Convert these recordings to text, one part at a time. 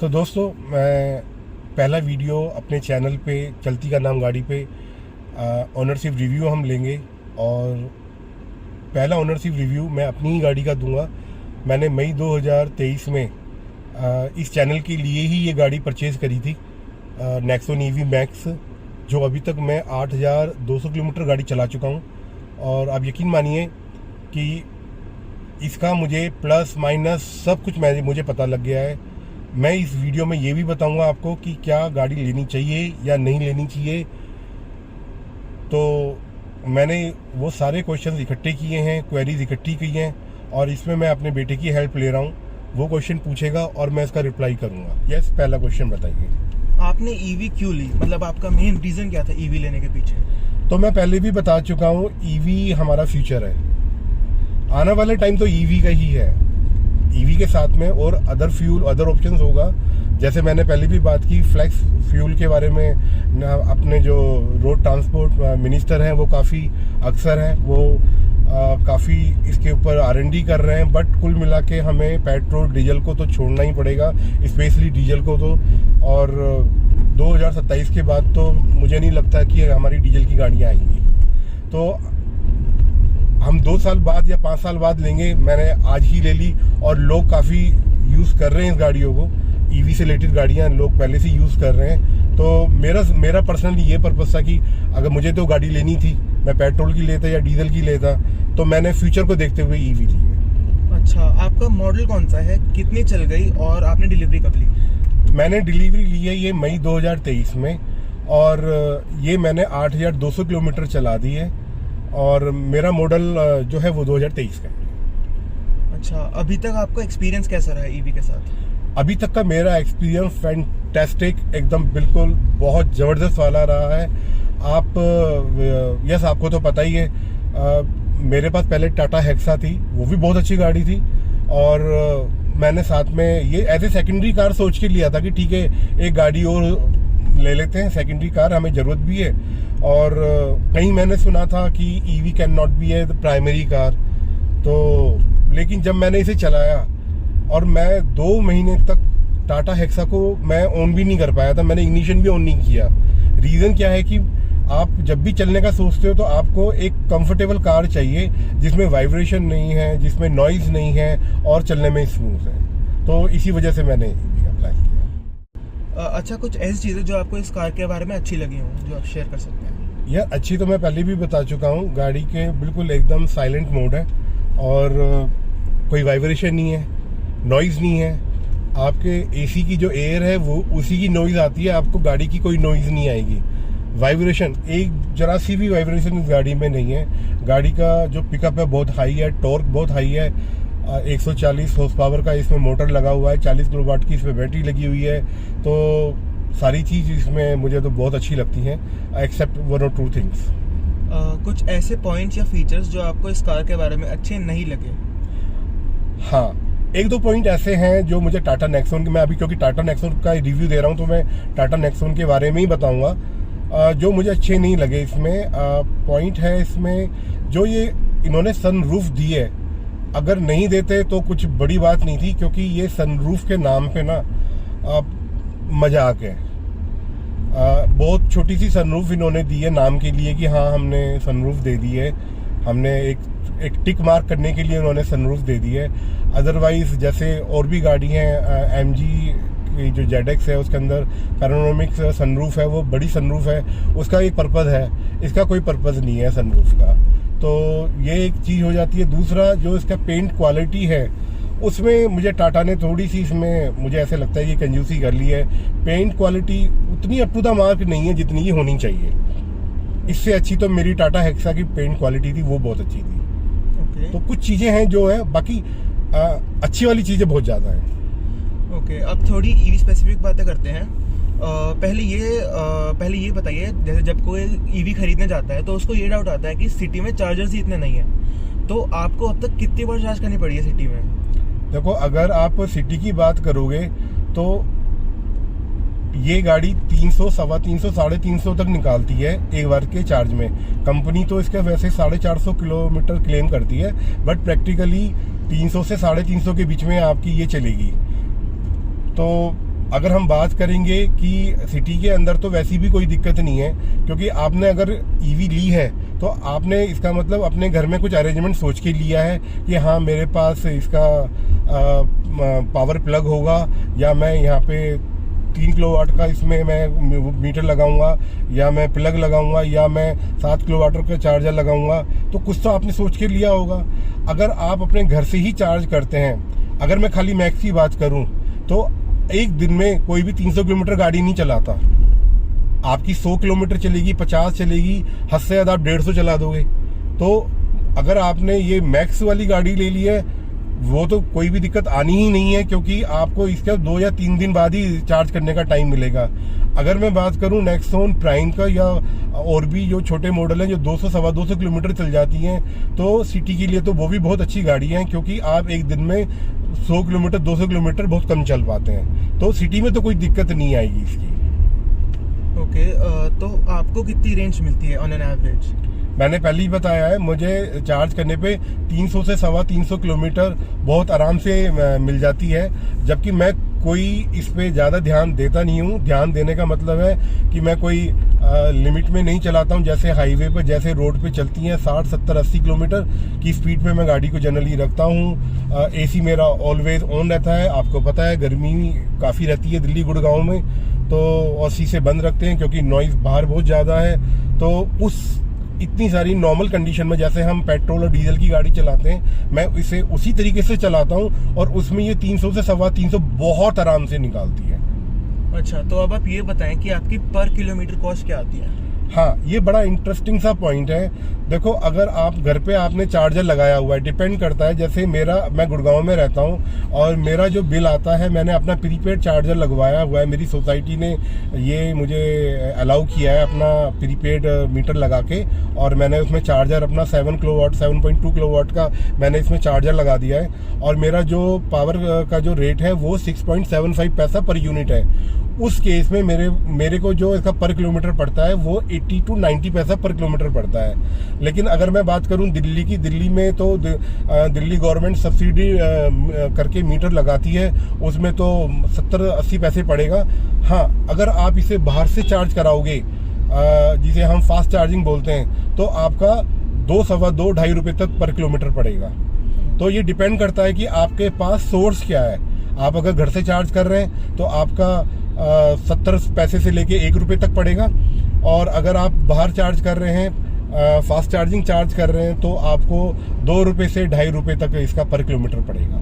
तो दोस्तों, मैं पहला वीडियो अपने चैनल पे चलती का नाम गाड़ी पे ओनरशिप रिव्यू हम लेंगे। और पहला ओनरशिप रिव्यू मैं अपनी ही गाड़ी का दूंगा। मैंने मई 2023 में इस चैनल के लिए ही ये गाड़ी परचेज़ करी थी, नेक्सॉन ईवी मैक्स, जो अभी तक मैं 8,200 किलोमीटर गाड़ी चला चुका हूँ। और आप यकीन मानिए कि इसका मुझे प्लस माइनस सब कुछ मुझे पता लग गया है। मैं इस वीडियो में ये भी बताऊंगा आपको कि क्या गाड़ी लेनी चाहिए या नहीं लेनी चाहिए। तो मैंने वो सारे क्वेश्चंस इकट्ठे किए हैं, क्वेरीज इकट्ठी की हैं, और इसमें मैं अपने बेटे की हेल्प ले रहा हूँ। वो क्वेश्चन पूछेगा और मैं इसका रिप्लाई करूँगा। यस, पहला क्वेश्चन बताइए। आपने ईवी क्यों ली? मतलब आपका मेन रीजन क्या था ईवी लेने के पीछे? तो मैं पहले भी बता चुका हूँ, ईवी हमारा फ्यूचर है। आने वाले टाइम तो ईवी का ही है। ईवी के साथ में और अदर फ्यूल, अदर ऑप्शंस होगा। जैसे मैंने पहले भी बात की फ्लेक्स फ्यूल के बारे में, अपने जो रोड ट्रांसपोर्ट मिनिस्टर हैं वो काफ़ी अक्सर हैं, वो काफ़ी इसके ऊपर R&D कर रहे हैं। बट कुल मिला के हमें पेट्रोल डीजल को तो छोड़ना ही पड़ेगा, स्पेशली डीजल को तो। और 2027 के बाद तो मुझे नहीं लगता कि हमारी डीजल की गाड़ियाँ आएंगी। तो हम 2 साल बाद या 5 साल बाद लेंगे। मैंने आज ही ले ली और लोग काफ़ी यूज़ कर रहे हैं इस गाड़ियों को। ईवी से रिलेटेड गाड़ियाँ लोग पहले से यूज़ कर रहे हैं। तो मेरा पर्सनली ये पर्पस था कि अगर मुझे तो गाड़ी लेनी थी, मैं पेट्रोल की लेता या डीजल की लेता, तो मैंने फ्यूचर को देखते हुए ईवी ली है। अच्छा, आपका मॉडल कौन सा है, कितनी चल गई और आपने डिलीवरी कब ली? मैंने डिलीवरी ली है ये मई 2023 में, और ये मैंने 8,200 किलोमीटर चला दी है। और मेरा मॉडल जो है वो 2023 का है। अच्छा, अभी तक आपका एक्सपीरियंस कैसा रहा ईवी के साथ? अभी तक का मेरा एक्सपीरियंस फैंटास्टिक, एकदम बिल्कुल बहुत ज़बरदस्त वाला रहा है। यस, आपको तो पता ही है, मेरे पास पहले टाटा हेक्सा थी, वो भी बहुत अच्छी गाड़ी थी। और मैंने साथ में ये एज ए सेकेंडरी कार सोच के लिया था कि ठीक है, एक गाड़ी और ले लेते हैं, सेकेंडरी कार हमें ज़रूरत भी है। और कहीं मैंने सुना था कि EV can not be A primary car. तो लेकिन जब मैंने इसे चलाया और मैं 2 महीने तक टाटा हेक्सा को मैं ऑन भी नहीं कर पाया था, मैंने इग्निशन भी ऑन नहीं किया। रीज़न क्या है कि आप जब भी चलने का सोचते हो तो आपको एक कंफर्टेबल कार चाहिए जिसमें वाइब्रेशन नहीं है, जिसमें नॉइज़ नहीं है और चलने में स्मूथ है। तो इसी वजह से मैंने अप्लाई किया। अच्छा, कुछ ऐसी चीज़ें जो आपको इस कार के बारे में अच्छी लगी हों जो आप शेयर कर सकते हैं? यार, अच्छी तो मैं पहले भी बता चुका हूँ। गाड़ी के बिल्कुल एकदम साइलेंट मोड है और कोई वाइब्रेशन नहीं है, नॉइज़ नहीं है। आपके एसी की जो एयर है वो उसी की नॉइज़ आती है, आपको गाड़ी की कोई नॉइज़ नहीं आएगी। वाइब्रेशन, एक जरा सी भी वाइब्रेशन इस गाड़ी में नहीं है। गाड़ी का जो पिकअप है बहुत हाई है, टॉर्क बहुत हाई है। 140 हॉर्स पावर का इसमें मोटर लगा हुआ है, 40 किलोवाट की इसमें बैटरी लगी हुई है। तो सारी चीज़ इसमें मुझे तो बहुत अच्छी लगती हैं, एक्सेप्ट 1 और 2 थिंग्स। कुछ ऐसे पॉइंट्स या फीचर्स जो आपको इस कार के बारे में अच्छे नहीं लगे? हाँ, 1-2 पॉइंट ऐसे हैं जो मुझे टाटा नेक्सॉन के, मैं अभी क्योंकि टाटा नेक्सॉन का रिव्यू दे रहा हूँ तो मैं टाटा नेक्सॉन के बारे में ही बताऊँगा। जो मुझे अच्छे नहीं लगे इसमें पॉइंट है इसमें जो ये इन्होंने सनरूफ दी है। अगर नहीं देते तो कुछ बड़ी बात नहीं थी, क्योंकि ये सनरूफ के नाम पे ना मजाक है। बहुत छोटी सी सनरूफ इन्होंने दी है नाम के लिए कि हाँ हमने सनरूफ दे दी है, हमने एक टिक मार्क करने के लिए उन्होंने सनरूफ दे दी है। अदरवाइज जैसे और भी गाड़ी हैं, MG की जो ZX है उसके अंदर पैनोरामिक सनरूफ है, वो बड़ी सनरूफ है, उसका एक पर्पज़ है, इसका कोई पर्पज़ नहीं है सनरूफ का। तो ये एक चीज़ हो जाती है। दूसरा, जो इसका पेंट क्वालिटी है उसमें मुझे टाटा ने थोड़ी सी, इसमें मुझे ऐसे लगता है कि कंजूसी कर ली है। पेंट क्वालिटी उतनी अप टू द मार्क नहीं है जितनी की होनी चाहिए। इससे अच्छी तो मेरी टाटा हेक्सा की पेंट क्वालिटी थी, वो बहुत अच्छी थी। Okay. तो कुछ चीज़ें हैं जो है, बाकी अच्छी वाली चीज़ें बहुत ज़्यादा हैं। ओके, अब थोड़ी ईवी स्पेसिफिक बातें करते हैं। पहले ये बताइए, जैसे जब कोई ईवी खरीदने जाता है तो उसको ये डाउट आता है कि सिटी में चार्जर्स ही इतने नहीं है। तो आपको अब तक कितनी बार चार्ज करनी पड़ी है सिटी में? देखो, अगर आप सिटी की बात करोगे तो ये गाड़ी 300, 350, 350 तक निकालती है एक बार के चार्ज में। कंपनी तो इसके वैसे 450 किलोमीटर क्लेम करती है, बट प्रैक्टिकली 300 से 350 के बीच में आपकी ये चलेगी। तो अगर हम बात करेंगे कि सिटी के अंदर तो वैसी भी कोई दिक्कत नहीं है, क्योंकि आपने अगर ईवी ली है तो आपने इसका मतलब अपने घर में कुछ अरेंजमेंट सोच के लिया है कि हाँ मेरे पास इसका पावर प्लग होगा, या मैं यहाँ पे 3 किलोवाट का इसमें मैं मीटर लगाऊंगा, या मैं प्लग लगाऊंगा, या मैं 7 किलोवाट का चार्जर लगाऊंगा। तो कुछ तो आपने सोच के लिया होगा। अगर आप अपने घर से ही चार्ज करते हैं, अगर मैं खाली मैक्स की बात करूं तो एक दिन में कोई भी 300 किलोमीटर गाड़ी नहीं चलाता। आपकी 100 किलोमीटर चलेगी, 50 चलेगी, हद से ज़्यादा आप 150 चला दोगे। तो अगर आपने ये मैक्स वाली गाड़ी ले ली है, वो तो कोई भी दिक्कत आनी ही नहीं है, क्योंकि आपको इसका 2 या 3 दिन बाद ही चार्ज करने का टाइम मिलेगा। अगर मैं बात करूं नेक्सॉन प्राइम का या और भी जो छोटे मॉडल हैं जो 200 सवा 200 किलोमीटर चल जाती हैं, तो सिटी के लिए तो वो भी बहुत अच्छी गाड़ी हैं, क्योंकि आप एक दिन में 100 किलोमीटर 200 किलोमीटर बहुत कम चल पाते हैं। तो सिटी में तो कोई दिक्कत नहीं आएगी इसकी। ओके, तो आपको कितनी रेंज मिलती है ऑन एन एवरेज? मैंने पहले ही बताया है, मुझे चार्ज करने पे 300 से सवा 300 किलोमीटर बहुत आराम से मिल जाती है, जबकि मैं कोई इस पे ज़्यादा ध्यान देता नहीं हूँ। ध्यान देने का मतलब है कि मैं कोई लिमिट में नहीं चलाता हूँ। जैसे हाईवे पर, जैसे रोड पे चलती हैं 60 70 80 किलोमीटर की स्पीड पे मैं गाड़ी को जनरली रखता हूँ। एसी मेरा ऑलवेज ऑन रहता है। आपको पता है गर्मी काफ़ी रहती है दिल्ली गुड़गांव में, तो और शीशे बंद रखते हैं क्योंकि नॉइज़ बाहर बहुत ज़्यादा है। तो उस इतनी सारी नॉर्मल कंडीशन में जैसे हम पेट्रोल और डीजल की गाड़ी चलाते हैं, मैं इसे उसी तरीके से चलाता हूं, और उसमें ये 300 से सवा 300 बहुत आराम से निकालती है। अच्छा, तो अब आप ये बताएं कि आपकी पर किलोमीटर कॉस्ट क्या आती है? हाँ, ये बड़ा इंटरेस्टिंग सा पॉइंट है। देखो, अगर आप घर पे आपने चार्जर लगाया हुआ है, डिपेंड करता है। जैसे मैं गुड़गांव में रहता हूँ और मेरा जो बिल आता है, मैंने अपना प्रीपेड चार्जर लगवाया हुआ है। मेरी सोसाइटी ने ये मुझे अलाउ किया है अपना प्रीपेड मीटर लगा के, और मैंने उसमें चार्जर अपना 7 किलोवाट 7.2 किलोवाट का मैंने इसमें चार्जर लगा दिया है। और मेरा जो पावर का जो रेट है वो 6.75 पैसा पर यूनिट है। उस केस में मेरे को जो इसका पर किलोमीटर पड़ता है वो 80 to 90 पैसा पर किलोमीटर पड़ता है। लेकिन अगर मैं बात करूं दिल्ली की, दिल्ली में तो दिल्ली गवर्नमेंट सब्सिडी करके मीटर लगाती है, उसमें तो 70-80 पैसे पड़ेगा। हाँ, अगर आप इसे बाहर से चार्ज कराओगे, जिसे हम फास्ट चार्जिंग बोलते हैं, तो आपका 2 सवा 2 2.5 रुपये तक पर किलोमीटर पड़ेगा। तो ये डिपेंड करता है कि आपके पास सोर्स क्या है। आप अगर घर से चार्ज कर रहे हैं तो आपका 70 पैसे से लेके 1 रुपये तक पड़ेगा, और अगर आप बाहर चार्ज कर रहे हैं, फास्ट चार्जिंग चार्ज कर रहे हैं, तो आपको 2 रुपये से 2.5 रुपये तक इसका पर किलोमीटर पड़ेगा।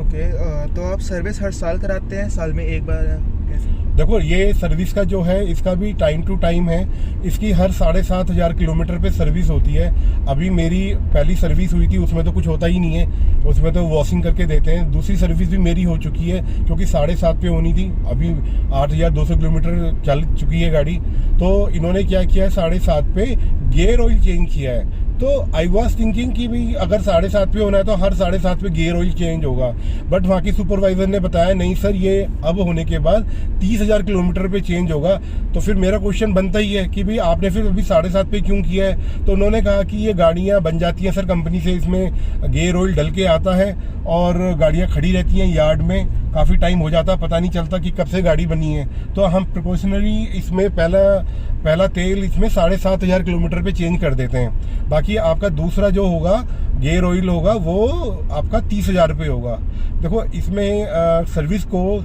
ओके, तो आप सर्विस हर साल कराते हैं, साल में एक बार कैसे? देखो, ये सर्विस का जो है इसका भी टाइम टू टाइम है। इसकी हर 7,500 किलोमीटर पे सर्विस होती है। अभी मेरी पहली सर्विस हुई थी, उसमें तो कुछ होता ही नहीं है, उसमें तो वॉशिंग करके देते हैं। दूसरी सर्विस भी मेरी हो चुकी है, क्योंकि 7.5 पे होनी थी, अभी 8,200 किलोमीटर चल चुकी है गाड़ी। तो इन्होंने क्या किया है, 7.5 पे गियर ऑयल चेंज किया है। तो आई वॉज थिंकिंग कि भाई अगर 7.5 पे होना है तो हर 7.5 पे गियर ऑयल चेंज होगा, बट वहाँ की सुपरवाइजर ने बताया नहीं सर, ये अब होने के बाद 30,000 किलोमीटर पे चेंज होगा। तो फिर मेरा क्वेश्चन बनता ही है कि भाई आपने फिर अभी 7.5 पे क्यों किया है? तो उन्होंने कहा कि ये गाड़ियाँ बन जाती हैं सर कंपनी से, इसमें गियर ऑयल डल के आता है और गाड़ियाँ खड़ी रहती हैं यार्ड में, काफ़ी टाइम हो जाता, पता नहीं चलता कि कब से गाड़ी बनी है। तो हम प्रिकॉशनरी इसमें पहला तेल इसमें 7,500 किलोमीटर पे चेंज कर देते हैं। बाकी आपका दूसरा जो होगा गियर ऑयल होगा वो आपका 30,000 रुपये होगा। देखो, इसमें सर्विस को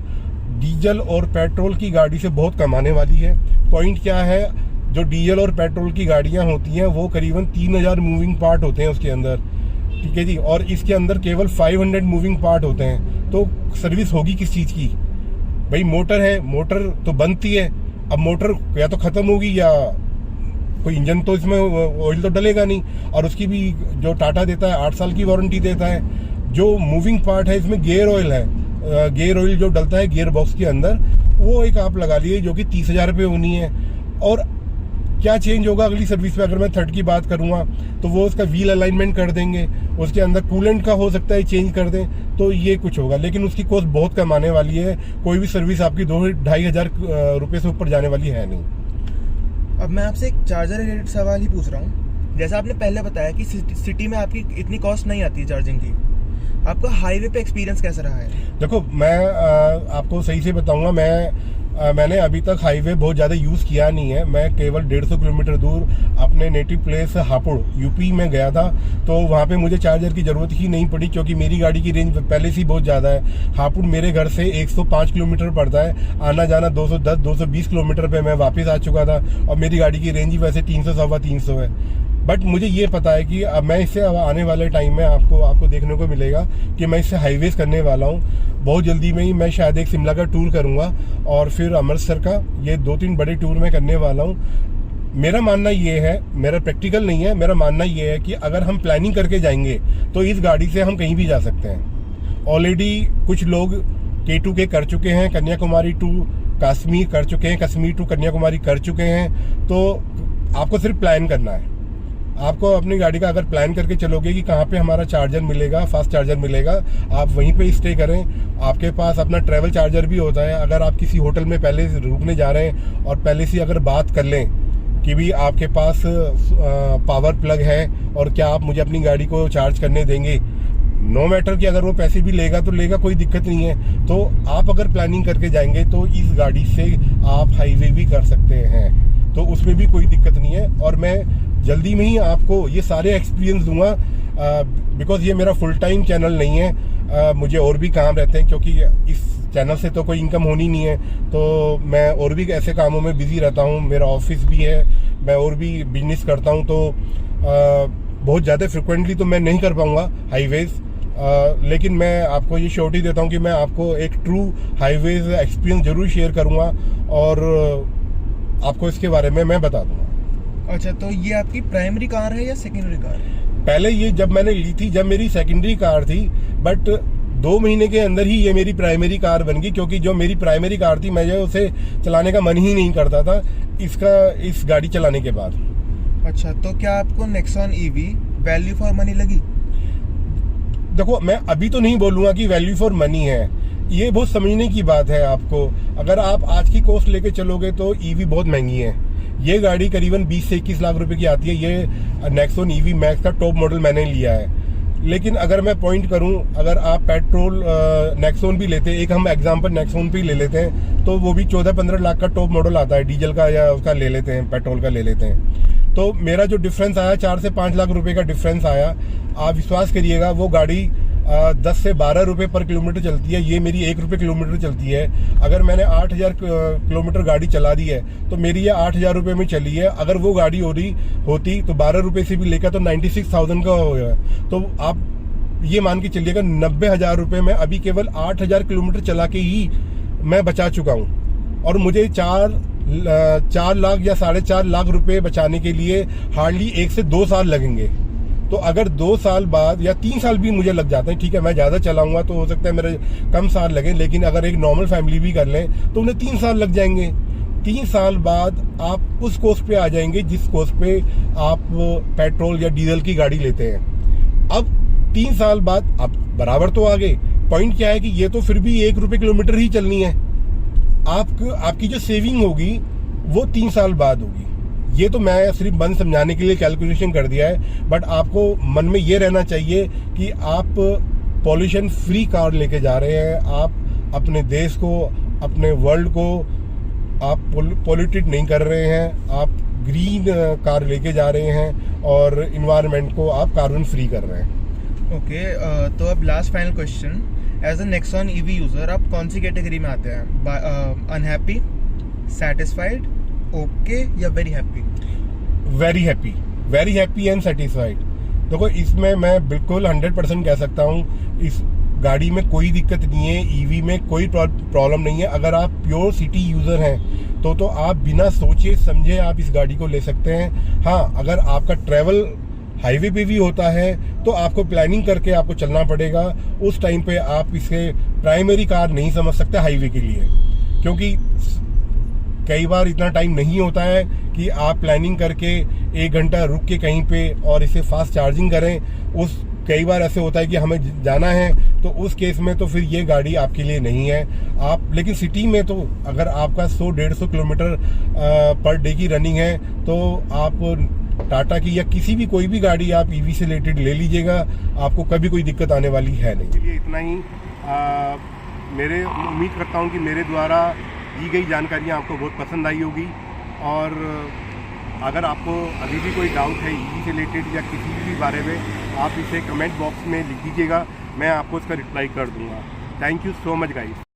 डीजल और पेट्रोल की गाड़ी से बहुत कम आने वाली है। पॉइंट क्या है, जो डीजल और पेट्रोल की गाड़ियाँ होती हैं वो करीबन 3,000 मूविंग पार्ट होते हैं उसके अंदर, ठीक है जी, और इसके अंदर केवल 500 मूविंग पार्ट होते हैं। तो सर्विस होगी किस चीज़ की? भाई मोटर है, मोटर तो बनती है, अब मोटर या तो ख़त्म होगी या कोई इंजन तो इसमें ऑयल तो डलेगा नहीं, और उसकी भी जो टाटा देता है 8 साल की वारंटी देता है। जो मूविंग पार्ट है इसमें गियर ऑयल है, गियर ऑयल जो डलता है गियर बॉक्स के अंदर, वो एक आप लगा लिए जो कि 30,000 रुपये होनी है। और क्या चेंज होगा अगली सर्विस पे? अगर मैं थर्ड की बात करूंगा तो वो उसका व्हील अलाइनमेंट कर देंगे, उसके अंदर कूलेंट का हो सकता है चेंज कर दें, तो ये कुछ होगा, लेकिन उसकी कॉस्ट बहुत कम आने वाली है। कोई भी सर्विस आपकी 2-2,500 रुपये से ऊपर जाने वाली है नहीं। अब मैं आपसे एक चार्जर रिलेटेड सवाल ही पूछ रहा हूँ। जैसा आपने पहले बताया कि सिटी में आपकी इतनी कॉस्ट नहीं आती है चार्जिंग की, आपका हाईवे पे एक्सपीरियंस कैसा रहा है? देखो मैं आपको सही से बताऊंगा, मैंने अभी तक हाईवे बहुत ज़्यादा यूज़ किया नहीं है। मैं केवल 150 किलोमीटर दूर अपने नेटिव प्लेस हापुड़ यूपी में गया था, तो वहाँ पे मुझे चार्जर की ज़रूरत ही नहीं पड़ी क्योंकि मेरी गाड़ी की रेंज पहले से ही बहुत ज़्यादा है। हापुड़ मेरे घर से 105 किलोमीटर पड़ता है, आना जाना 210-220 किलोमीटर पे मैं वापस आ चुका था, और मेरी गाड़ी की रेंज ही वैसे 300-350 है। बट मुझे ये पता है कि अब मैं इससे आने वाले टाइम में आपको देखने को मिलेगा कि मैं इससे हाईवेज करने वाला हूँ। बहुत जल्दी में ही मैं शायद एक शिमला का टूर करूँगा और फिर अमृतसर का, ये 2-3 बड़े टूर मैं करने वाला हूँ। मेरा मानना ये है, मेरा प्रैक्टिकल नहीं है, मेरा मानना ये है कि अगर हम प्लानिंग करके जाएंगे तो इस गाड़ी से हम कहीं भी जा सकते हैं। ऑलरेडी कुछ लोग K2 के कर चुके हैं, कन्याकुमारी टू कश्मीर कर चुके हैं, कश्मीर टू कन्याकुमारी कर चुके हैं। तो आपको सिर्फ प्लान करना है। आपको अपनी गाड़ी का अगर प्लान करके चलोगे कि कहाँ पे हमारा चार्जर मिलेगा, फास्ट चार्जर मिलेगा, आप वहीं पे स्टे करें। आपके पास अपना ट्रैवल चार्जर भी होता है। अगर आप किसी होटल में पहले से रुकने जा रहे हैं और पहले से अगर बात कर लें कि भी आपके पास पावर प्लग है और क्या आप मुझे अपनी गाड़ी को चार्ज करने देंगे, नो मैटर कि अगर वो पैसे भी लेगा तो लेगा, कोई दिक्कत नहीं है। तो आप अगर प्लानिंग करके जाएंगे तो इस गाड़ी से आप हाईवे भी कर सकते हैं, तो उसमें भी कोई दिक्कत नहीं है। और मैं जल्दी में ही आपको ये सारे एक्सपीरियंस दूंगा, बिकॉज ये मेरा फुल टाइम चैनल नहीं है। मुझे और भी काम रहते हैं क्योंकि इस चैनल से तो कोई इनकम होनी नहीं है, तो मैं और भी ऐसे कामों में बिजी रहता हूँ। मेरा ऑफिस भी है, मैं और भी बिजनेस करता हूँ, तो बहुत ज़्यादा फ्रिक्वेंटली तो मैं नहीं कर पाऊँगा हाईवेज। लेकिन मैं आपको ये श्योरिटी देता हूँ कि मैं आपको एक ट्रू हाईवेज एक्सपीरियंस जरूर शेयर करूँगा और आपको इसके बारे में मैं बता दूंगा। अच्छा, तो ये आपकी प्राइमरी कार है या सेकेंडरी कार है? पहले ये जब मैंने ली थी, जब मेरी सेकेंडरी कार थी, बट 2 महीने के अंदर ही ये मेरी प्राइमरी कार बन गई, क्योंकि जो मेरी प्राइमरी कार थी मुझे उसे चलाने का मन ही नहीं करता था इस गाड़ी चलाने के बाद। अच्छा, तो क्या आपको Nexon EV value for money लगी? देखो मैं अभी तो नहीं बोलूंगा कि वैल्यू फॉर मनी है, ये बहुत समझने की बात है आपको। अगर आप आज की कॉस्ट लेके चलोगे तो ईवी बहुत महंगी है। ये गाड़ी करीबन 20 से 21 लाख रुपए की आती है। ये नेक्सॉन ईवी मैक्स का टॉप मॉडल मैंने लिया है। लेकिन अगर मैं पॉइंट करूं, अगर आप पेट्रोल नेक्सॉन भी लेते हैं, एक हम एग्जांपल नेक्सॉन भी ले लेते हैं, तो वो भी 14-15 लाख का टॉप मॉडल आता है, डीजल का या उसका ले लेते हैं, पेट्रोल का ले लेते हैं। तो मेरा जो डिफरेंस आया 4 से 5 लाख रुपए का डिफरेंस आया। आप विश्वास करिएगा, वो गाड़ी 10 से 12 रुपए पर किलोमीटर चलती है, ये मेरी 1 रुपये किलोमीटर चलती है। अगर मैंने 8000 किलोमीटर गाड़ी चला दी है तो मेरी ये 8000 रुपये में चली है। अगर वो गाड़ी होती तो 12 रुपये से भी लेकर तो 96,000 का हो गया। तो आप ये मान के चलिएगा 90,000 रुपये में अभी केवल 8000 किलोमीटर चला के ही मैं बचा चुका हूँ। और मुझे 4 लाख या 4.5 लाख रुपए बचाने के लिए हार्डली 1 से 2 साल लगेंगे। तो अगर 2 साल बाद या 3 साल भी मुझे लग जाते हैं, ठीक है मैं ज़्यादा चलाऊंगा तो हो सकता है मेरे कम साल लगे, लेकिन अगर एक नॉर्मल फैमिली भी कर लें तो उन्हें 3 साल लग जाएंगे। 3 साल बाद आप उस कोस्ट पे आ जाएंगे जिस कोस्ट पे आप पेट्रोल या डीजल की गाड़ी लेते हैं। अब 3 साल बाद आप बराबर तो आ गए। पॉइंट क्या है कि ये तो फिर भी 1 रुपये किलोमीटर ही चलनी है। आपकी जो सेविंग होगी वो 3 साल बाद होगी। ये तो मैं सिर्फ मन समझाने के लिए कैलकुलेशन कर दिया है, बट आपको मन में ये रहना चाहिए कि आप पॉल्यूशन फ्री कार लेके जा रहे हैं। आप अपने देश को, अपने वर्ल्ड को आप पॉल्यूटेड नहीं कर रहे हैं। आप ग्रीन कार लेके जा रहे हैं और इन्वायरमेंट को आप कार्बन फ्री कर रहे हैं। ओके, तो अब last final question, as a Nexon EV user आप कौन सी कैटेगरी में आते हैं? अनहैप्पी, सेटिस्फाइड, ओके या very happy? Very happy and satisfied. देखो इसमें मैं बिल्कुल 100% कह सकता हूँ, इस गाड़ी में कोई दिक्कत नहीं है, ईवी में कोई प्रॉब्लम नहीं है। अगर आप प्योर सिटी यूजर हैं तो आप बिना सोचे समझे आप इस गाड़ी को ले सकते हैं। हाँ, अगर आपका ट्रैवल हाईवे पे भी होता है तो आपको प्लानिंग करके आपको चलना पड़ेगा। उस टाइम पे आप इसे प्राइमरी कार नहीं समझ सकते हाईवे के लिए, क्योंकि कई बार इतना टाइम नहीं होता है कि आप प्लानिंग करके 1 घंटा रुक के कहीं पे और इसे फास्ट चार्जिंग करें। कई बार ऐसे होता है कि हमें जाना है, तो उस केस में तो फिर ये गाड़ी आपके लिए नहीं है। लेकिन सिटी में तो अगर आपका 100-150 किलोमीटर पर डे की रनिंग है तो आप टाटा की या किसी भी कोई भी गाड़ी आप ईवी से रिलेटेड ले लीजिएगा, आपको कभी कोई दिक्कत आने वाली है नहीं। चलिए इतना ही। मेरे उम्मीद करता हूँ कि मेरे द्वारा दी गई जानकारियाँ आपको बहुत पसंद आई होगी, और अगर आपको अभी भी कोई डाउट है ईवी से रिलेटेड या किसी भी बारे में, आप इसे कमेंट बॉक्स में लिख दीजिएगा, मैं आपको इसका रिप्लाई कर दूँगा। Thank you so much guys.